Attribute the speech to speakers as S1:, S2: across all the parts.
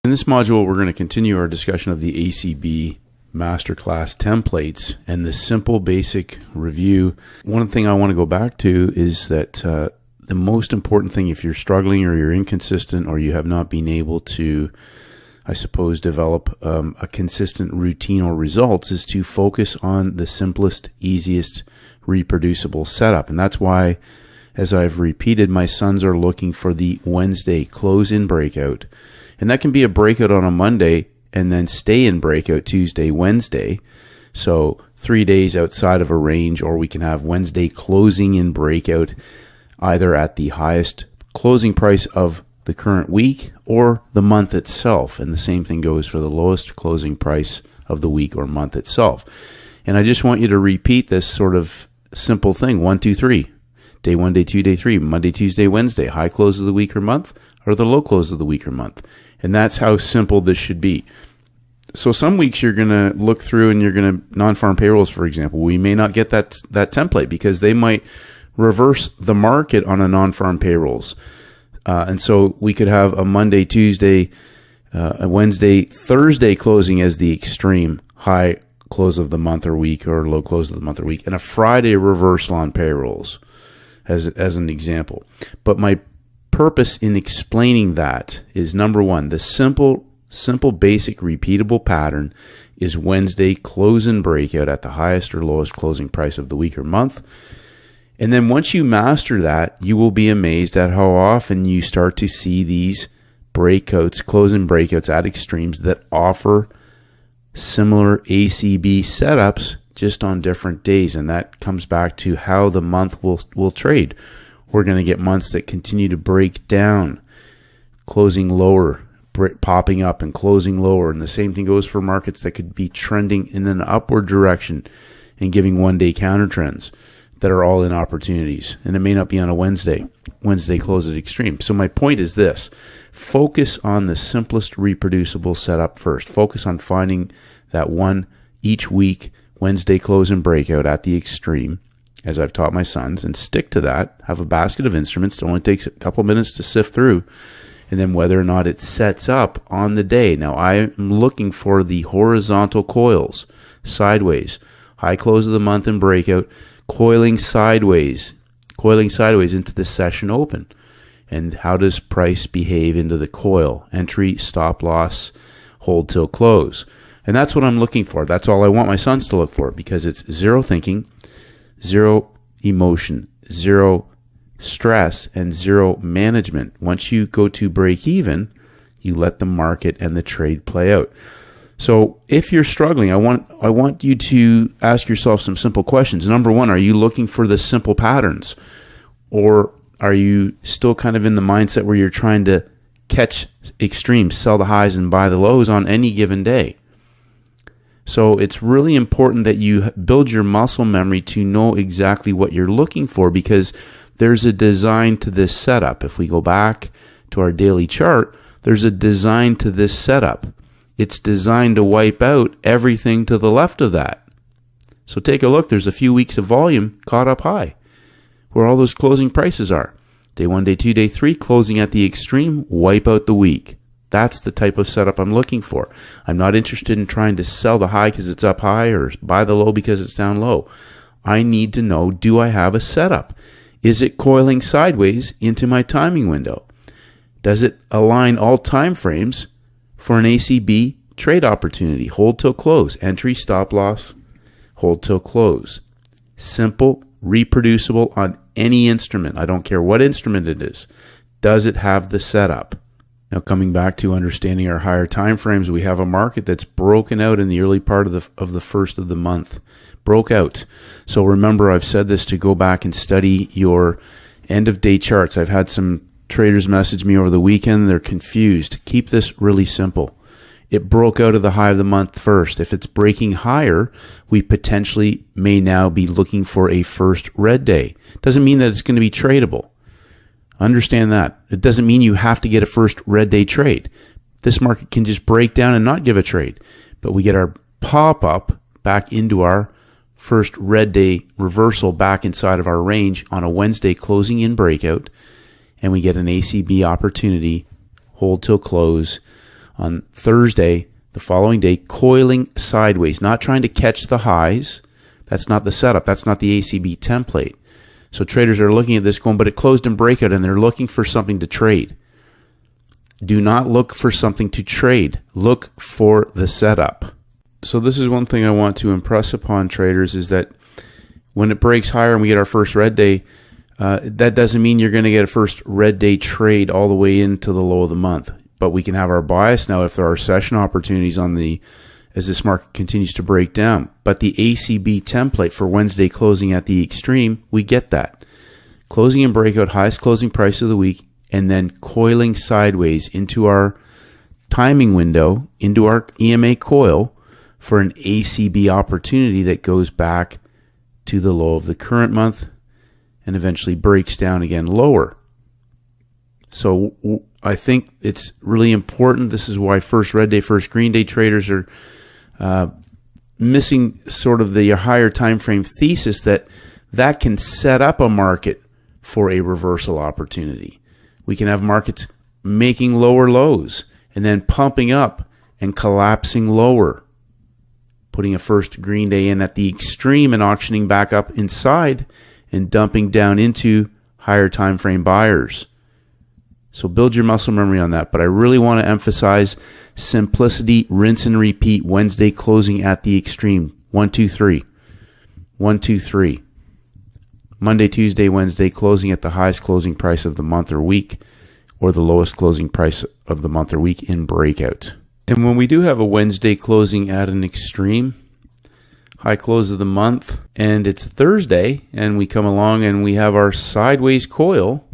S1: In this module, we're going to continue our discussion of the ACB Masterclass templates and the simple basic review. One thing I want to go back to is that the most important thing, if you're struggling or you're inconsistent or you have not been able to, I suppose, develop a consistent routine or results, is to focus on the simplest, easiest, reproducible setup. And that's why, as I've repeated, my sons are looking for the Wednesday close-in breakout. And that can be a breakout on a Monday and then stay in breakout Tuesday, Wednesday. So 3 days outside of a range, or we can have Wednesday closing in breakout either at the highest closing price of the current week or the month itself. And the same thing goes for the lowest closing price of the week or month itself. And I just want you to repeat this sort of simple thing. 1, 2, 3. Day 1, day 2, day 3. Monday, Tuesday, Wednesday. High close of the week or month or the low close of the week or month. And that's how simple this should be. So some weeks you're going to look through and you're going to, non-farm payrolls, for example, we may not get that template because they might reverse the market on a non-farm payrolls. And so we could have a Monday, Tuesday, a Wednesday, Thursday closing as the extreme high close of the month or week or low close of the month or week, and a Friday reversal on payrolls as an example. But my purpose in explaining that is, number one, the simple basic repeatable pattern is Wednesday close and breakout at the highest or lowest closing price of the week or month. And then once you master that, you will be amazed at how often you start to see these breakouts, close and breakouts at extremes that offer similar ACB setups just on different days. And that comes back to how the month will trade. We're going to get months that continue to break down, closing lower, popping up and closing lower. And the same thing goes for markets that could be trending in an upward direction and giving one-day counter trends that are all in opportunities. And it may not be on a Wednesday close at extreme. So my point is this: focus on the simplest reproducible setup first. Focus on finding that one each week Wednesday close and breakout at the extreme, as I've taught my sons, and stick to that. Have a basket of instruments. It only takes a couple minutes to sift through. And then whether or not it sets up on the day. Now, I am looking for the horizontal coils, sideways, high close of the month and breakout, coiling sideways into the session open. And how does price behave into the coil? Entry, stop loss, hold till close. And that's what I'm looking for. That's all I want my sons to look for, because it's zero thinking, zero emotion, zero stress, and zero management. Once you go to break even, you let the market and the trade play out. So if you're struggling, I want you to ask yourself some simple questions. Number one, are you looking for the simple patterns? Or are you still kind of in the mindset where you're trying to catch extremes, sell the highs and buy the lows on any given day? So it's really important that you build your muscle memory to know exactly what you're looking for, because there's a design to this setup. If we go back to our daily chart, there's a design to this setup. It's designed to wipe out everything to the left of that. So take a look. There's a few weeks of volume caught up high where all those closing prices are. Day 1, day 2, day 3, closing at the extreme, wipe out the week. That's the type of setup I'm looking for. I'm not interested in trying to sell the high because it's up high or buy the low because it's down low. I need to know, do I have a setup? Is it coiling sideways into my timing window? Does it align all time frames for an ACB trade opportunity? Hold till close, entry, stop loss, hold till close. Simple, reproducible on any instrument. I don't care what instrument it is. Does it have the setup? Now, coming back to understanding our higher time frames, we have a market that's broken out in the early part of the first of the month. Broke out. So remember, I've said this, to go back and study your end of day charts. I've had some traders message me over the weekend. They're confused. Keep this really simple. It broke out of the high of the month first. If it's breaking higher, we potentially may now be looking for a first red day. Doesn't mean that it's going to be tradable. Understand that. It doesn't mean you have to get a first red day trade. This market can just break down and not give a trade. But we get our pop-up back into our first red day reversal back inside of our range on a Wednesday closing in breakout, and we get an ACB opportunity, hold till close, On Thursday, the following day, coiling sideways, not trying to catch the highs. That's not the setup. That's not the ACB template. So traders are looking at this going, but it closed in breakout, and they're looking for something to trade. Do not look for something to trade. Look for the setup. So this is one thing I want to impress upon traders, is that when it breaks higher and we get our first red day, that doesn't mean you're going to get a first red day trade all the way into the low of the month. But we can have our bias now if there are session opportunities as this market continues to break down. But the ACB template for Wednesday closing at the extreme, we get that. Closing in breakout, highest closing price of the week, and then coiling sideways into our timing window, into our EMA coil for an ACB opportunity that goes back to the low of the current month and eventually breaks down again lower. So I think it's really important. This is why first red day, first green day traders are missing sort of the higher time frame thesis that can set up a market for a reversal opportunity. We can have markets making lower lows and then pumping up and collapsing lower, putting a first green day in at the extreme and auctioning back up inside and dumping down into higher time frame buyers. So build your muscle memory on that. But I really want to emphasize simplicity, rinse and repeat, Wednesday closing at the extreme. 1, 2, 3. 1, 2, 3. Monday, Tuesday, Wednesday closing at the highest closing price of the month or week, or the lowest closing price of the month or week in breakout. And when we do have a Wednesday closing at an extreme, high close of the month, and it's Thursday, and we come along and we have our sideways coil,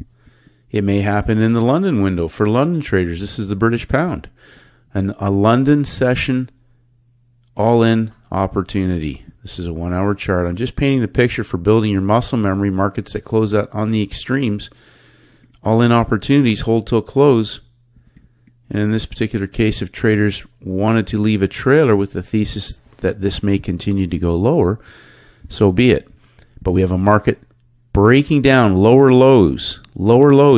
S1: it may happen in the London window for London traders. This is the British pound. And a London session all-in opportunity. This is a 1 hour chart. I'm just painting the picture for building your muscle memory. Markets that close out on the extremes, all-in opportunities, hold till close. And in this particular case, if traders wanted to leave a trailer with the thesis that this may continue to go lower, so be it. But we have a market breaking down lower lows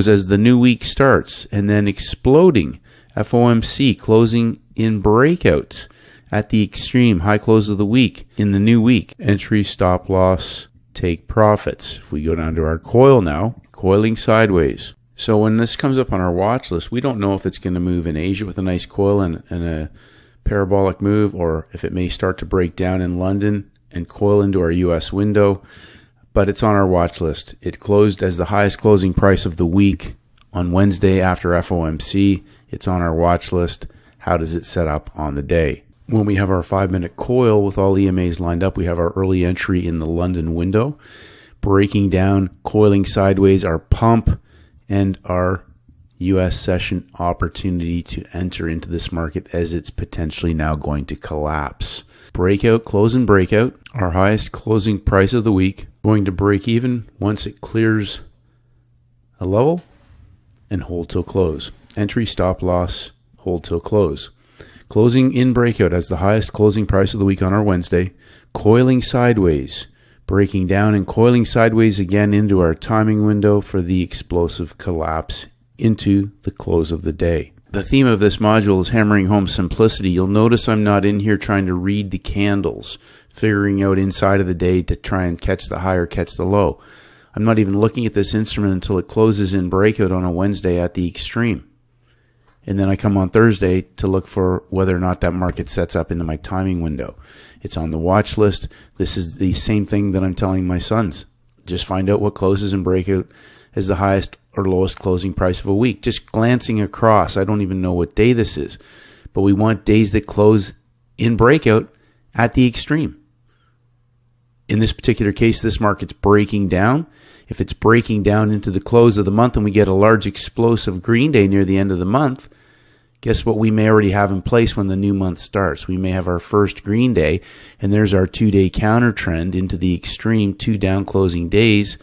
S1: as the new week starts, and then exploding. FOMC closing in breakout at the extreme, high close of the week in the new week. Entry, stop loss, take profits. If we go down to our coil now, coiling sideways. So when this comes up on our watch list, we don't know if it's going to move in Asia with a nice coil and a parabolic move, or if it may start to break down in London and coil into our US window. But it's on our watch list. It closed as the highest closing price of the week on Wednesday after FOMC. It's on our watch list. How does it set up on the day? When we have our 5-minute coil with all EMAs lined up, we have our early entry in the London window, breaking down, coiling sideways, our pump, and our U.S. session opportunity to enter into this market as it's potentially now going to collapse. Breakout, close and breakout, our highest closing price of the week, going to break even once it clears a level and hold till close. Entry, stop loss, hold till close. Closing in breakout as the highest closing price of the week on our Wednesday, coiling sideways, breaking down and coiling sideways again into our timing window for the explosive collapse into the close of the day. The theme of this module is hammering home simplicity. You'll notice I'm not in here trying to read the candles, figuring out inside of the day to try and catch the high or catch the low. I'm not even looking at this instrument until it closes in breakout on a Wednesday at the extreme. And then I come on Thursday to look for whether or not that market sets up into my timing window. It's on the watch list. This is the same thing that I'm telling my sons. Just find out what closes in breakout as the highest or lowest closing price of a week. Just glancing across. I don't even know what day this is. But we want days that close in breakout at the extreme. In this particular case, this market's breaking down. If it's breaking down into the close of the month and we get a large explosive green day near the end of the month, guess what we may already have in place when the new month starts? We may have our first green day, and there's our 2-day counter trend into the extreme, 2 down closing days,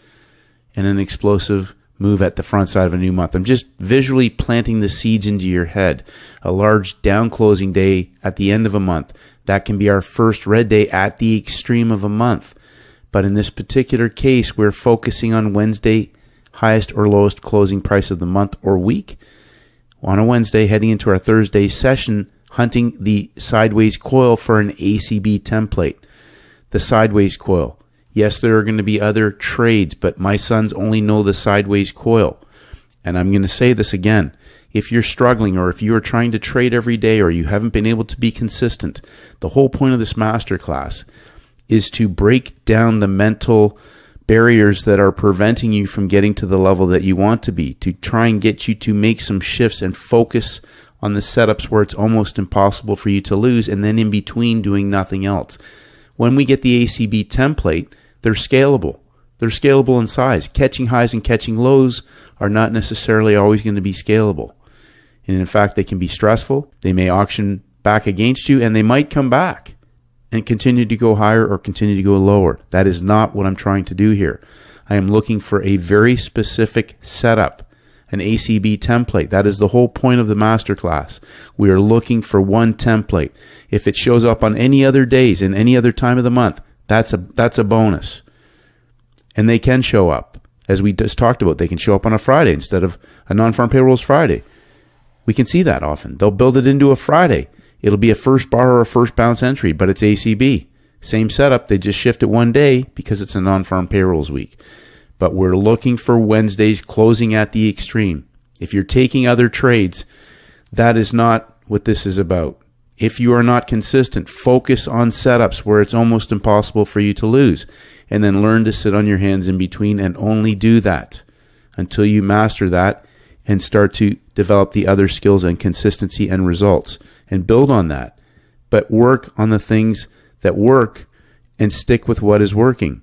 S1: and an explosive move at the front side of a new month. I'm just visually planting the seeds into your head. A large down closing day at the end of a month. That can be our first red day at the extreme of a month. But in this particular case, we're focusing on Wednesday, highest or lowest closing price of the month or week. on a Wednesday, heading into our Thursday session, hunting the sideways coil for an ACB template. The sideways coil. Yes, there are going to be other trades, but my sons only know the sideways coil. And I'm going to say this again. If you're struggling, or if you are trying to trade every day, or you haven't been able to be consistent, the whole point of this masterclass is to break down the mental barriers that are preventing you from getting to the level that you want to be, to try and get you to make some shifts and focus on the setups where it's almost impossible for you to lose, and then in between doing nothing else. When we get the ACB template, they're scalable. They're scalable in size. Catching highs and catching lows are not necessarily always going to be scalable. And in fact, they can be stressful. They may auction back against you, and they might come back and continue to go higher or continue to go lower. That is not what I'm trying to do here. I am looking for a very specific setup, an ACB template. That is the whole point of the masterclass. We are looking for one template. If it shows up on any other days and any other time of the month, that's a bonus. And they can show up. As we just talked about, they can show up on a Friday instead of a non-farm payrolls Friday. We can see that often. They'll build it into a Friday. It'll be a first bar or a first bounce entry, but it's ACB. Same setup. They just shift it one day because it's a non-farm payrolls week. But we're looking for Wednesdays closing at the extreme. If you're taking other trades, that is not what this is about. If you are not consistent, focus on setups where it's almost impossible for you to lose, and then learn to sit on your hands in between and only do that until you master that and start to develop the other skills and consistency and results and build on that. But work on the things that work and stick with what is working.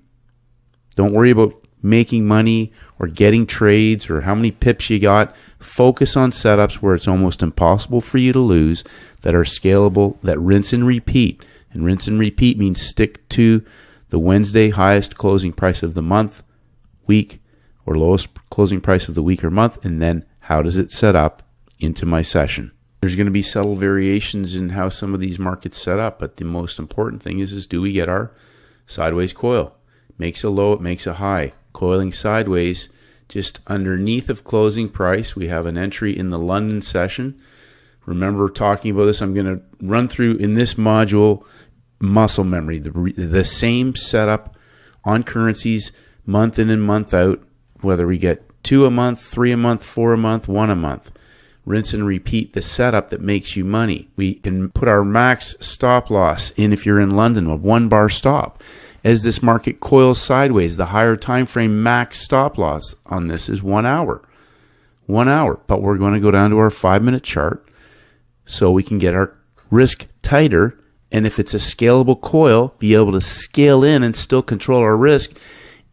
S1: Don't worry about making money or getting trades or how many pips you got. Focus on setups where it's almost impossible for you to lose, that are scalable, that rinse and repeat. And rinse and repeat means stick to the Wednesday highest closing price of the month, week, or lowest closing price of the week or month, and then how does it set up into my session. There's going to be subtle variations in how some of these markets set up, but the most important thing is do we get our sideways coil? Makes a low, it makes a high. Coiling sideways just underneath of closing price. We have an entry in the London session. Remember talking about this, I'm going to run through in this module muscle memory, the same setup on currencies month in and month out, whether we get 2 a month, 3 a month, 4 a month, 1 a month. Rinse and repeat the setup that makes you money. We can put our max stop loss in if you're in London, a 1 bar stop. As this market coils sideways, the higher time frame max stop loss on this is 1 hour. 1 hour. But we're going to go down to our 5-minute chart so we can get our risk tighter. And if it's a scalable coil, be able to scale in and still control our risk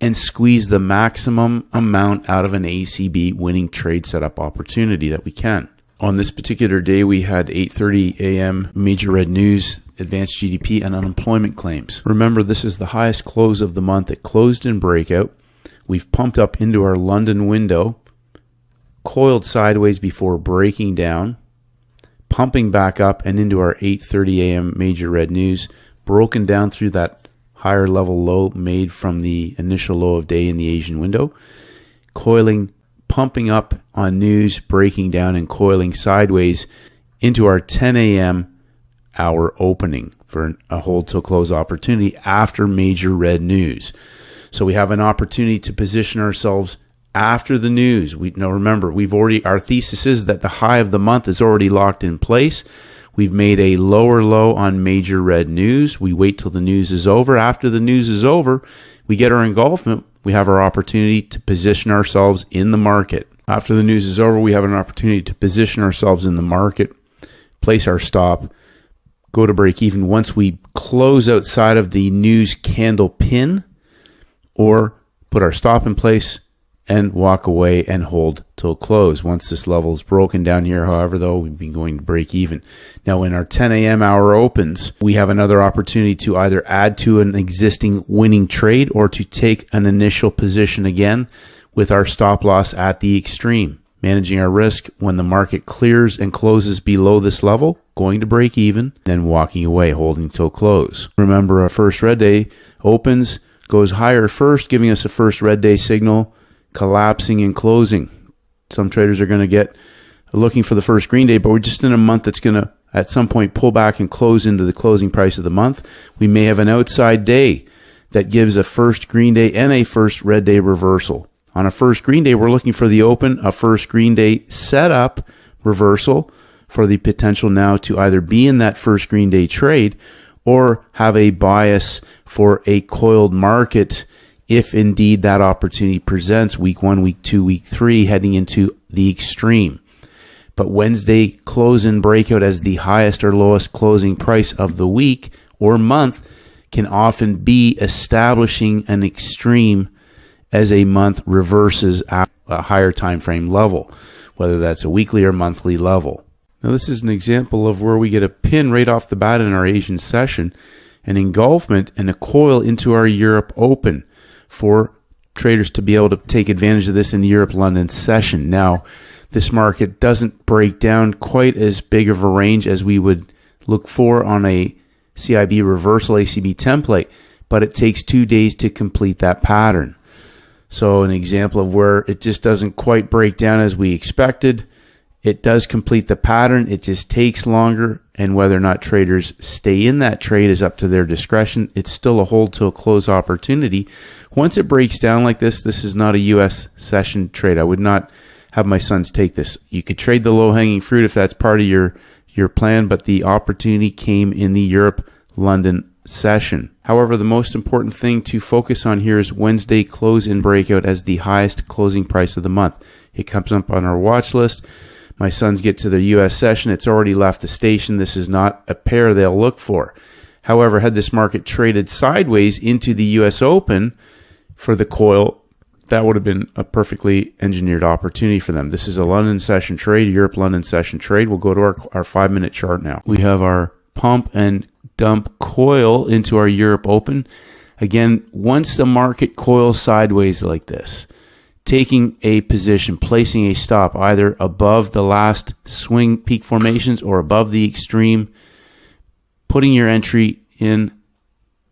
S1: and squeeze the maximum amount out of an ACB winning trade setup opportunity that we can. On this particular day, we had 8:30 a.m. major red news, advanced GDP, and unemployment claims. Remember, this is the highest close of the month. It closed in breakout. We've pumped up into our London window, coiled sideways before breaking down, pumping back up and into our 8:30 a.m. major red news, broken down through that higher level low made from the initial low of day in the Asian window, coiling, pumping up on news, breaking down and coiling sideways into our 10 a.m. hour opening for a hold till close opportunity after major red news. So we have an opportunity to position ourselves after the news. Remember, our thesis is that the high of the month is already locked in place. We've made a lower low on major red news. We wait till the news is over. After the news is over, we get our engulfment. We have our opportunity to position ourselves in the market. After the news is over, we have an opportunity to position ourselves in the market, place our stop, go to break even once we close outside of the news candle pin, or put our stop in place and walk away and hold till close. Once this level is broken down here, however, though, we've been going to break even. Now, when our 10 a.m. hour opens, we have another opportunity to either add to an existing winning trade or to take an initial position again with our stop loss at the extreme, managing our risk when the market clears and closes below this level, going to break even, then walking away, holding till close. Remember, our first red day opens, goes higher first, giving us a first red day signal, collapsing and closing. Some traders are going to get looking for the first green day, but we're just in a month that's going to at some point pull back and close into the closing price of the month. We may have an outside day that gives a first green day and a first red day reversal. On a first green day, we're looking for the open, a first green day setup reversal for the potential now to either be in that first green day trade or have a bias for a coiled market if indeed that opportunity presents week 1, week 2, week 3, heading into the extreme. But Wednesday close in breakout as the highest or lowest closing price of the week or month can often be establishing an extreme as a month reverses at a higher time frame level, whether that's a weekly or monthly level. Now, this is an example of where we get a pin right off the bat in our Asian session, an engulfment and a coil into our Europe Open for traders to be able to take advantage of this in the Europe-London session. Now, this market doesn't break down quite as big of a range as we would look for on a CIB reversal ACB template, but it takes 2 days to complete that pattern. So an example of where it just doesn't quite break down as we expected. It does complete the pattern. It just takes longer, and whether or not traders stay in that trade is up to their discretion. It's still a hold to a close opportunity. Once it breaks down like this is not a U.S. session trade. I would not have my sons take this. You could trade the low-hanging fruit if that's part of your plan, but the opportunity came in the Europe-London session. However, the most important thing to focus on here is Wednesday close in breakout as the highest closing price of the month. It comes up on our watch list. My sons get to the U.S. session. It's already left the station. This is not a pair they'll look for. However, had this market traded sideways into the U.S. Open for the coil, that would have been a perfectly engineered opportunity for them. This is a London session trade, Europe-London session trade. We'll go to our 5-minute chart now. We have our pump and dump coil into our Europe Open. Again, once the market coils sideways like this, taking a position, placing a stop either above the last swing peak formations or above the extreme, putting your entry in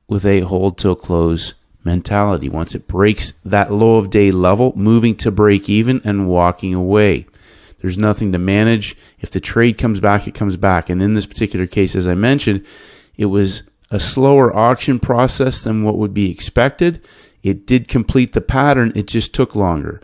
S1: with a hold till close mentality. Once it breaks that low of day level, moving to break even and walking away. There's nothing to manage. If the trade comes back, it comes back. And in this particular case, as I mentioned, it was a slower auction process than what would be expected. It did complete the pattern. It just took longer.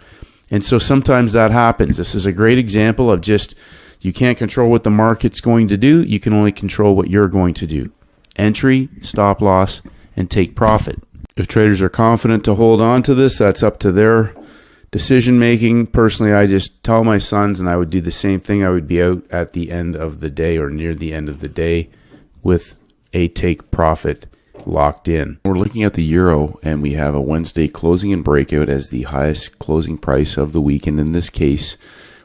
S1: And so sometimes that happens. This is a great example of just, you can't control what the market's going to do. You can only control what you're going to do. Entry, stop loss, and take profit. If traders are confident to hold on to this, that's up to their decision making. Personally, I just tell my sons, and I would do the same thing. I would be out at the end of the day or near the end of the day with a take profit locked in.
S2: We're looking at the euro, and we have a Wednesday closing and breakout as the highest closing price of the week, and in this case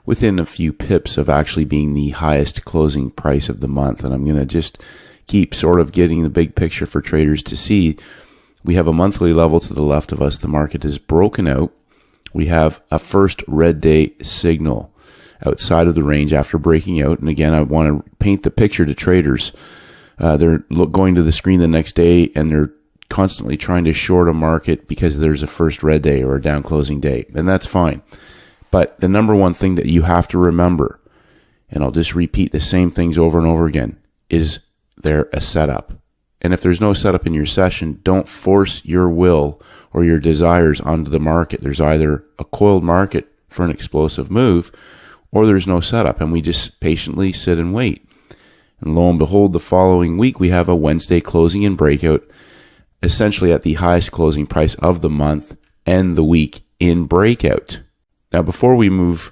S2: within a few pips of actually being the highest closing price of the month. And I'm going to just keep sort of getting the big picture for traders to see. We have a monthly level to the left of us. The market is broken out. We have a first red day signal outside of the range after breaking out. And again, I want to paint the picture to traders. They're going to the screen the next day and they're constantly trying to short a market because there's a first red day or a down closing day. And that's fine. But the number one thing that you have to remember, and I'll just repeat the same things over and over again, is there a setup. And if there's no setup in your session, don't force your will or your desires onto the market. There's either a coiled market for an explosive move or there's no setup. And we just patiently sit and wait. And lo and behold, the following week, we have a Wednesday closing and breakout, essentially at the highest closing price of the month and the week in breakout. Now, before we move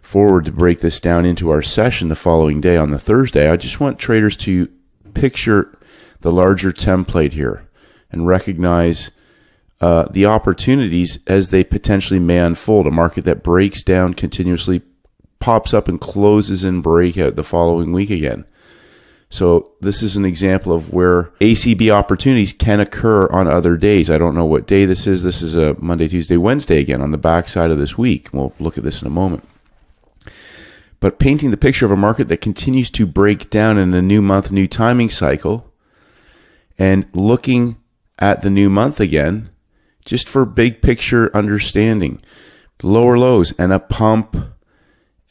S2: forward to break this down into our session the following day on the Thursday, I just want traders to picture the larger template here and recognize the opportunities as they potentially may unfold. A market that breaks down continuously, pops up and closes in breakout the following week again. So this is an example of where ACB opportunities can occur on other days. I don't know what day this is. This is a Monday, Tuesday, Wednesday again on the backside of this week. We'll look at this in a moment. But painting the picture of a market that continues to break down in a new month, new timing cycle, and looking at the new month again, just for big picture understanding. Lower lows and a pump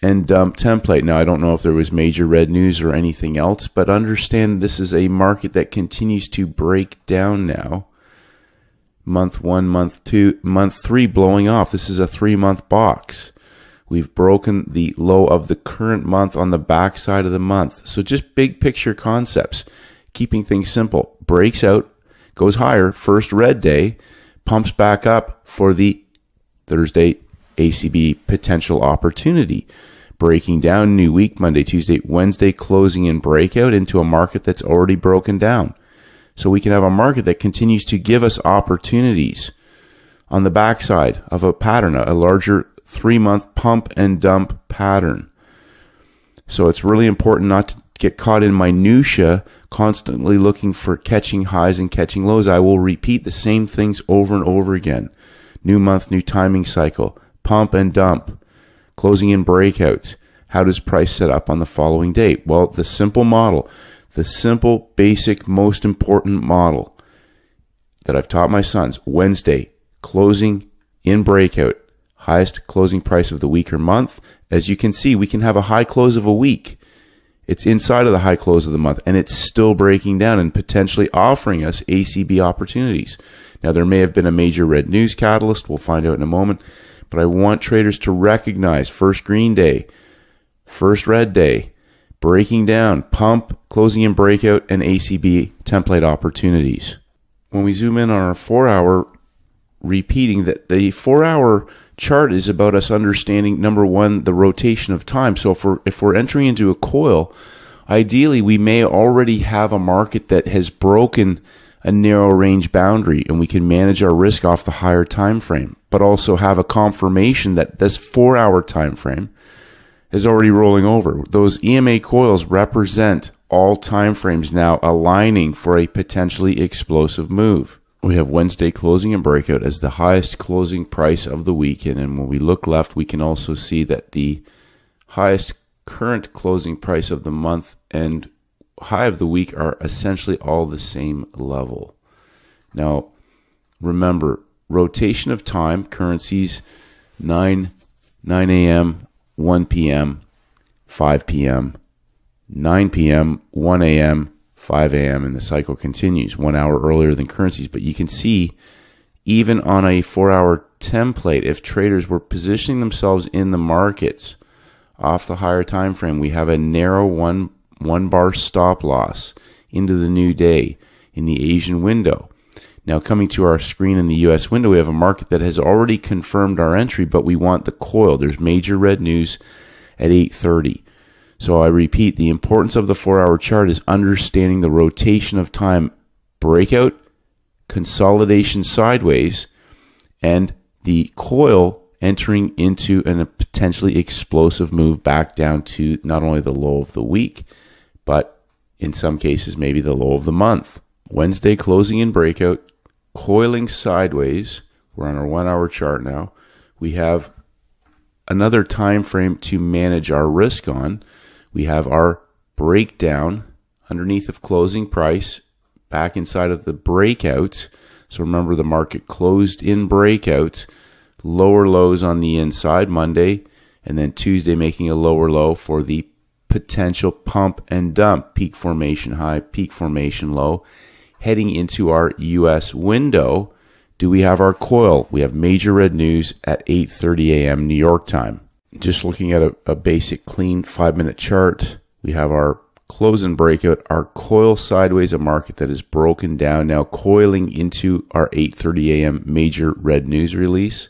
S2: and dump template. Now, I don't know if there was major red news or anything else, but understand this is a market that continues to break down now. Month 1, month 2, month 3 blowing off. This is a 3-month box. We've broken the low of the current month on the back side of the month. So just big picture concepts, keeping things simple. Breaks out, goes higher, first red day, pumps back up for the Thursday ACB potential opportunity. Breaking down, new week, Monday, Tuesday, Wednesday, closing in breakout into a market that's already broken down. So we can have a market that continues to give us opportunities on the backside of a pattern, a larger 3-month pump and dump pattern. So it's really important not to get caught in minutia, constantly looking for catching highs and catching lows. I will repeat the same things over and over again. New month, new timing cycle, pump and dump, closing in breakouts. How does price set up on the following day? Well, the simple model, the simple, basic, most important model that I've taught my sons. Wednesday, closing in breakout, highest closing price of the week or month. As you can see, we can have a high close of a week. It's inside of the high close of the month, and it's still breaking down and potentially offering us ACB opportunities. Now, there may have been a major red news catalyst. We'll find out in a moment. But I want traders to recognize first green day, first red day, breaking down, pump, closing in breakout, and ACB template opportunities. When we zoom in on our 4-hour, repeating that the 4-hour chart is about us understanding, number one, the rotation of time. So if we're entering into a coil, ideally we may already have a market that has broken a narrow range boundary, and we can manage our risk off the higher time frame, but also have a confirmation that this 4-hour time frame is already rolling over. Those EMA coils represent all time frames now aligning for a potentially explosive move. We have Wednesday closing and breakout as the highest closing price of the weekend, and when we look left, we can also see that the highest current closing price of the month and high of the week are essentially all the same level. Now, remember, rotation of time, currencies, 9 a.m., 1 p.m., 5 p.m., 9 p.m., 1 a.m., 5 a.m., and the cycle continues 1 hour earlier than currencies. But you can see, even on a 4-hour template, if traders were positioning themselves in the markets off the higher time frame, we have a narrow one bar stop loss into the new day in the Asian window. Now, coming to our screen in the US window, we have a market that has already confirmed our entry, but we want the coil. There's major red news at 8:30. So I repeat, the importance of the 4-hour chart is understanding the rotation of time, breakout, consolidation sideways, and the coil entering into a potentially explosive move back down to not only the low of the week, but in some cases, maybe the low of the month. Wednesday closing in breakout, coiling sideways. We're on our 1-hour chart now. We have another time frame to manage our risk on. We have our breakdown underneath of closing price back inside of the breakout. So remember, the market closed in breakout, lower lows on the inside Monday, and then Tuesday making a lower low for the potential pump and dump, peak formation high, peak formation low. Heading into our US window, do we have our coil? We have major red news at 8:30 a.m. New York time. Just looking at a basic clean 5-minute chart, we have our close and breakout, our coil sideways, a market that is broken down now, coiling into our 8:30 a.m. major red news release.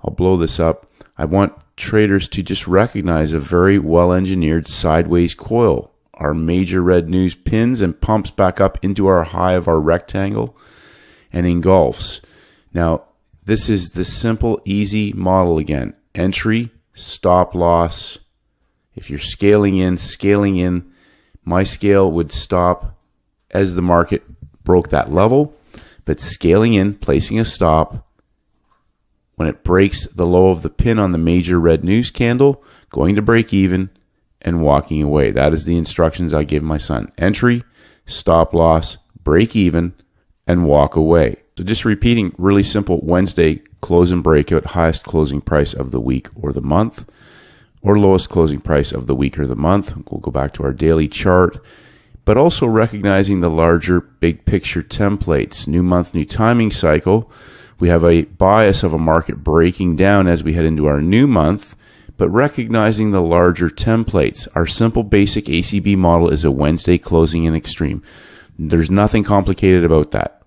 S2: I'll blow this up. I want traders to just recognize a very well-engineered sideways coil. Our major red news pins and pumps back up into our high of our rectangle and engulfs. Now, this is the simple, easy model again. Entry, stop loss. If you're scaling in, my scale would stop as the market broke that level, but scaling in, placing a stop, when it breaks the low of the pin on the major red news candle, going to break even and walking away. That is the instructions I give my son. Entry, stop loss, break even, and walk away. So just repeating, really simple. Wednesday, close and breakout, highest closing price of the week or the month. or lowest closing price of the week or the month. We'll go back to our daily chart, but also recognizing the larger big picture templates. New month, new timing cycle. We have a bias of a market breaking down as we head into our new month, but recognizing the larger templates. Our simple basic ACB model is a Wednesday closing in extreme. There's nothing complicated about that.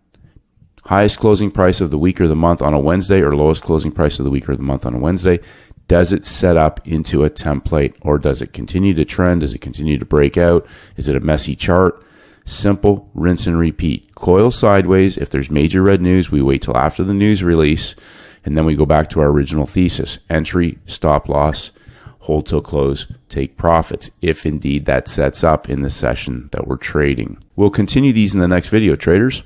S2: Highest closing price of the week or the month on a Wednesday, or lowest closing price of the week or the month on a Wednesday. Does it set up into a template, or does it continue to trend? Does it continue to break out? Is it a messy chart? Simple, rinse and repeat. Coil sideways. If there's major red news, we wait till after the news release, and then we go back to our original thesis. Entry, stop loss, hold till close, take profits, if indeed that sets up in the session that we're trading. We'll continue these in the next video, traders.